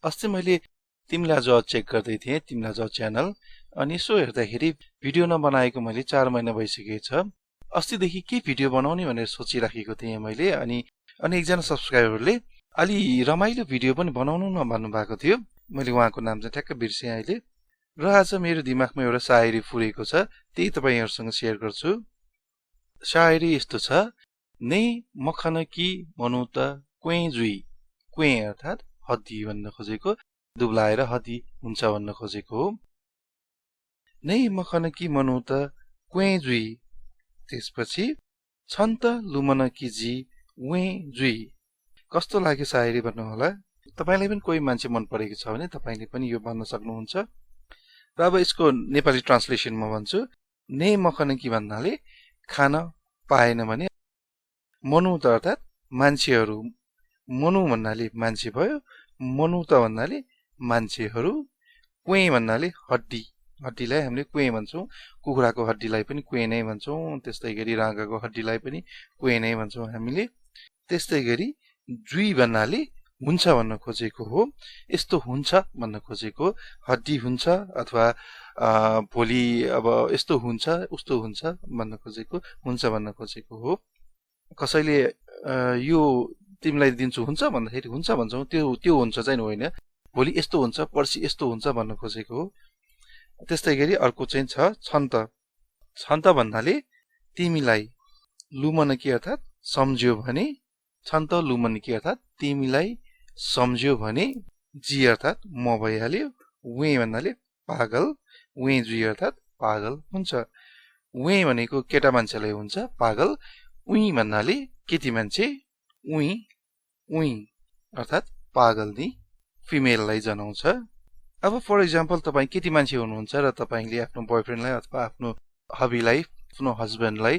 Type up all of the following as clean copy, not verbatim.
अस्ति मैले तिमीलाई अझ चेक गर्दै थिएँ, तिमीलाई अझ च्यानल, अनि यसो हेर्दाखेरि भिडियो नबनाएको मैले 4 महिना भइसकेको छ। अस्तिदेखि के भिडियो बनाउने भनेर सोचिराखेको थिएँ मैले, अनि एकजना सब्स्क्राइबरले अलि रमाइलो भिडियो पनि बनाउनु न भन्नुभएको थियो। मैले उहाँको नाम चाहिँ ठ्याक्क बिर्सेँ अहिले। र आज मेरो दिमागमा एउटा सायरी फुरेको छ, त्यही तपाईहरुसँग शेयर गर्छु। सायरी यस्तो छ: नै मखन की मनु त क्वें जुई। क्वें अर्थात हड्डी भन्न खोजेको, दुब्लाएर हड्डी हुन्छ भन्न खोजेको हो। नै मखन की मनु त क्वें जुई। त्यसपछि छन् त लुमन की जी वें जुई। कस्तो लाग्यो सायरी भन्नु होला। तपाईलाई पनि कोही मान्छे मन परेको छ भने तपाईले पनि यो भन्न सक्नुहुन्छ। र अब यसको नेपाली ट्रान्सलेसन म भन्छु। नै मखन की भन्नाले खान पाएन भने, मनु त अर्थात मान्छेहरू, मनु भन्नाले मान्छे भयो, मनु त भन्नाले मान्छेहरू, क्वें भन्नाले हड्डी, हड्डीलाई हामीले क्वें भन्छौँ। कुखुराको हड्डीलाई पनि क्वें नै भन्छौँ। त्यस्तै गरी राँगाको हड्डीलाई पनि क्वें नै भन्छौँ हामीले। त्यस्तै गरी जुई भन्नाले हुन्छ भन्न खोजेको हो। यस्तो हुन्छ भन्न खोजेको, हड्डी हुन्छ अथवा भोलि अब यस्तो हुन्छ उस्तो हुन्छ भन्न खोजेको, हुन्छ भन्न खोजेको हो। कसैले यो तिमीलाई दिन्छु हुन्छ भन्दाखेरि हुन्छ भन्छौँ, त्यो हुन्छ चाहिँ होइन, भोलि यस्तो हुन्छ पर्सि यस्तो हुन्छ भन्न खोजेको हो। त्यस्तै गरी अर्को चाहिँ छ छन् त। छन् त भन्नाले तिमीलाई, लुमन की अर्थात सम्झ्यो भने, छन् त लुमन की अर्थात तिमीलाई सम्झ्यो भने, जी अर्थात म भइहाल्यो, वें भन्नाले पागल, वें जुई अर्थात पागल हुन्छ। वें भनेको केटा मान्छेलाई हुन्छ पागल, उई भन्नाले केटी मान्छे, उई उई अर्थात पागल नि फिमेललाई जनाउँछ। अब फर इक्जाम्पल तपाईँ केटी मान्छे हुनुहुन्छ र तपाईले आफ्नो बोयफ्रेन्डलाई अथवा आफ्नो हबीलाई, आफ्नो हस्बेन्डलाई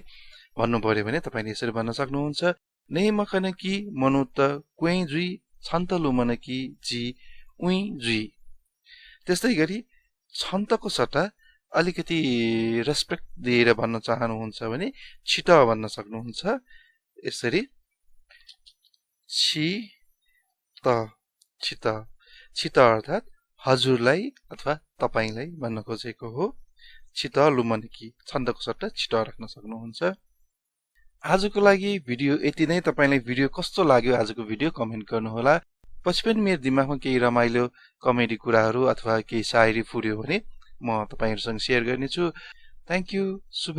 भन्नु पर्यो भने तपाईले यसरी भन्न सक्नुहुन्छ: नै मखन की मनु त क्वें जुई, छन् त लुमन की जी उई जुई। त्यस्तै गरी छन् त को सट्टा अलिकति रेस्पेक्ट दिएर भन्न चाहनुहुन्छ भने छिट भन्न सक्नुहुन्छ। यसरी छि त, छिट, छिट अर्थात हजुरलाई अथवा तपाईलाई भन्न खोजेको हो। छिट लुमन की, छन्दको सट्टा छिट राख्न सक्नुहुन्छ। आजको लागि भिडियो यति नै। तपाईलाई भिडियो कस्तो लाग्यो आजको भिडियो कमेन्ट गर्नुहोला। पछि पनि मेरो दिमागमा केही रमाइलो कमेडी कुराहरू अथवा केही सायरी फुर्यो भने म तपाईहरुसँग शेयर गर्नेछु। Thank you. शुभ